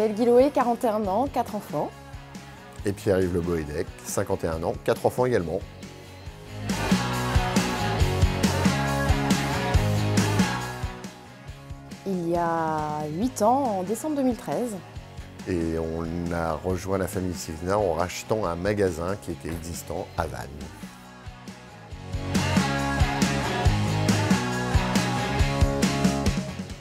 Gaëlle Guillouet, 41 ans, 4 enfants. Et Pierre-Yves Le Boédec, 51 ans, 4 enfants également. Il y a 8 ans, en décembre 2013. Et on a rejoint la famille Sivna en rachetant un magasin qui était existant à Vannes.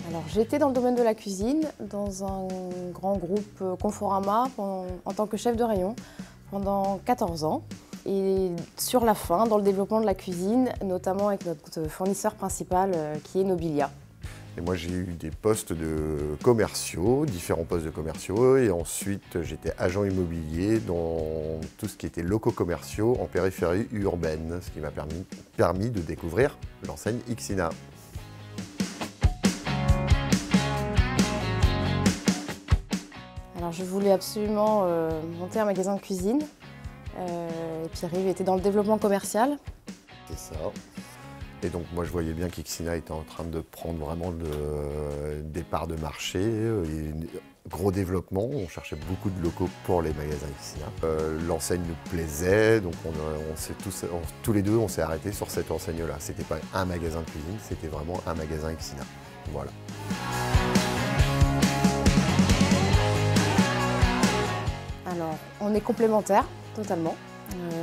Alors, j'étais dans le domaine de la cuisine, dans un grand groupe Conforama en tant que chef de rayon pendant 14 ans. Et sur la fin, dans le développement de la cuisine, notamment avec notre fournisseur principal qui est Nobilia. Et moi j'ai eu des postes de commerciaux, différents postes de commerciaux, et ensuite j'étais agent immobilier dans tout ce qui était locaux commerciaux en périphérie urbaine, ce qui m'a permis de découvrir l'enseigne Ixina. Alors je voulais absolument monter un magasin de cuisine, et Pierre-Yves était dans le développement commercial. C'est ça. Et donc moi je voyais bien qu'Ixina était en train de prendre vraiment des parts de marché, et gros développement, on cherchait beaucoup de locaux pour les magasins Ixina. L'enseigne nous plaisait, donc tous les deux on s'est arrêtés sur cette enseigne-là. C'était pas un magasin de cuisine, c'était vraiment un magasin Ixina. Voilà. Alors on est complémentaires totalement.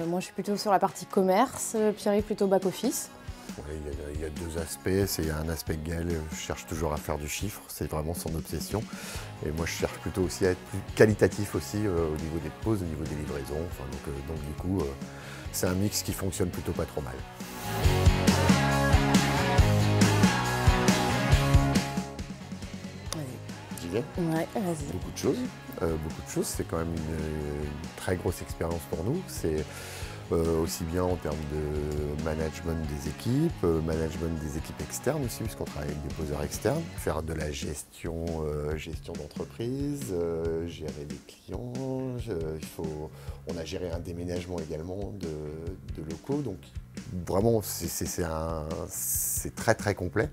Moi je suis plutôt sur la partie commerce, Pierre-Yves plutôt back-office. Ouais, il y a deux aspects. C'est un aspect que Gaëlle cherche toujours à faire du chiffre, c'est vraiment son obsession. Et moi je cherche plutôt aussi à être plus qualitatif aussi au niveau des pauses, au niveau des livraisons. Enfin, donc du coup, c'est un mix qui fonctionne plutôt pas trop mal. J'y vais ? Ouais, vas-y. Beaucoup de choses. C'est quand même une très grosse expérience pour nous. C'est aussi bien en termes de management des équipes externes aussi, puisqu'on travaille avec des poseurs externes, faire de la gestion d'entreprise, gérer des clients, on a géré un déménagement également de locaux, donc vraiment c'est très très complet.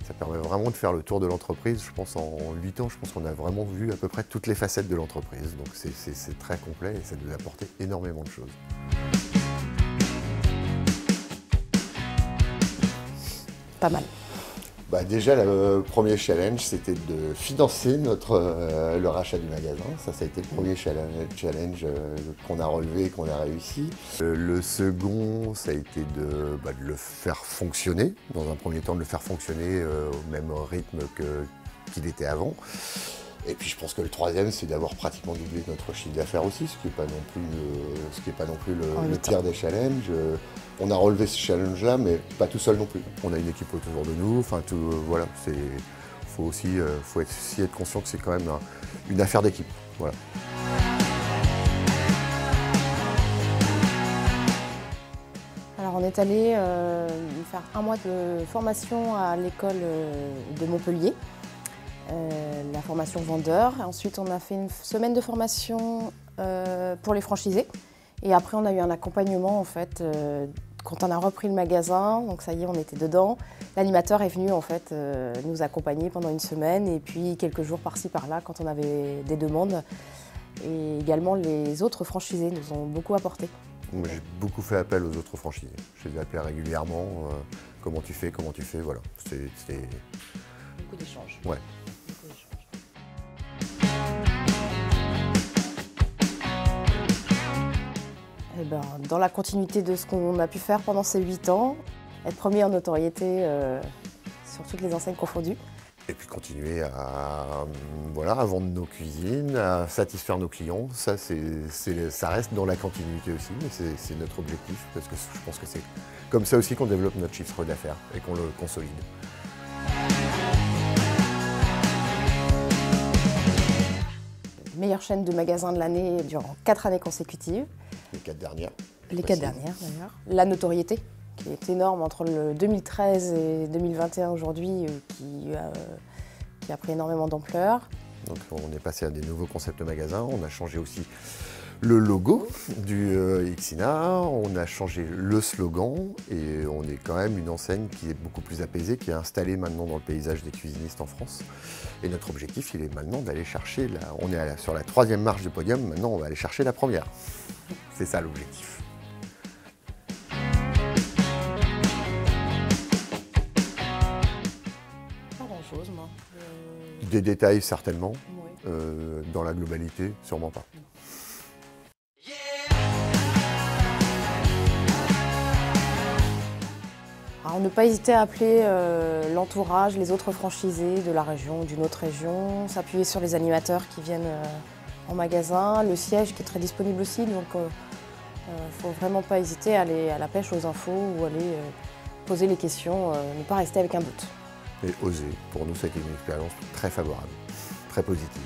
Ça permet vraiment de faire le tour de l'entreprise. Je pense en 8 ans, je pense qu'on a vraiment vu à peu près toutes les facettes de l'entreprise. Donc c'est très complet et ça nous a apporté énormément de choses. Pas mal. Bah déjà, le premier challenge, c'était de financer le rachat du magasin. Ça a été le premier challenge qu'on a relevé et qu'on a réussi. Le second, ça a été de le faire fonctionner. Dans un premier temps, de le faire fonctionner au même rythme qu'il était avant. Et puis je pense que le troisième, c'est d'avoir pratiquement doublé notre chiffre d'affaires aussi, ce qui n'est pas non plus le pire des challenges. On a relevé ce challenge-là, mais pas tout seul non plus. On a une équipe autour de nous, enfin voilà, faut aussi être conscient que c'est quand même une affaire d'équipe. Voilà. Alors on est allé faire un mois de formation à l'école de Montpellier. La formation vendeur. Ensuite, on a fait une semaine de formation pour les franchisés. Et après, on a eu un accompagnement en fait quand on a repris le magasin. Donc ça y est, on était dedans. L'animateur est venu en fait nous accompagner pendant une semaine et puis quelques jours par-ci par-là quand on avait des demandes. Et également, les autres franchisés nous ont beaucoup apporté. Moi, j'ai beaucoup fait appel aux autres franchisés. Je les appelais régulièrement. Comment tu fais, voilà. C'était beaucoup d'échanges. Ouais. Et ben, dans la continuité de ce qu'on a pu faire pendant ces 8 ans, être premier en notoriété sur toutes les enseignes confondues. Et puis continuer à vendre nos cuisines, à satisfaire nos clients. Ça reste dans la continuité aussi, mais c'est notre objectif, parce que je pense que c'est comme ça aussi qu'on développe notre chiffre d'affaires et qu'on le consolide. Meilleure chaîne de magasins de l'année durant 4 années consécutives. Les 4 dernières. Les 4 dernières d'ailleurs. La notoriété qui est énorme entre le 2013 et 2021 aujourd'hui, qui a pris énormément d'ampleur. Donc on est passé à des nouveaux concepts de magasins, on a changé aussi le logo du Ixina, on a changé le slogan et on est quand même une enseigne qui est beaucoup plus apaisée, qui est installée maintenant dans le paysage des cuisinistes en France. Et notre objectif, il est maintenant d'aller chercher, on est sur la 3e marche du podium, maintenant on va aller chercher la première. C'est ça l'objectif. Pas grand-chose, moi. Des détails certainement, Oui. dans la globalité, sûrement pas. Alors, ne pas hésiter à appeler l'entourage, les autres franchisés de la région ou d'une autre région, s'appuyer sur les animateurs qui viennent en magasin, le siège qui est très disponible aussi, donc il ne faut vraiment pas hésiter à aller à la pêche aux infos ou aller poser les questions, ne pas rester avec un doute. Et oser, pour nous, ça a été une expérience très favorable, très positive.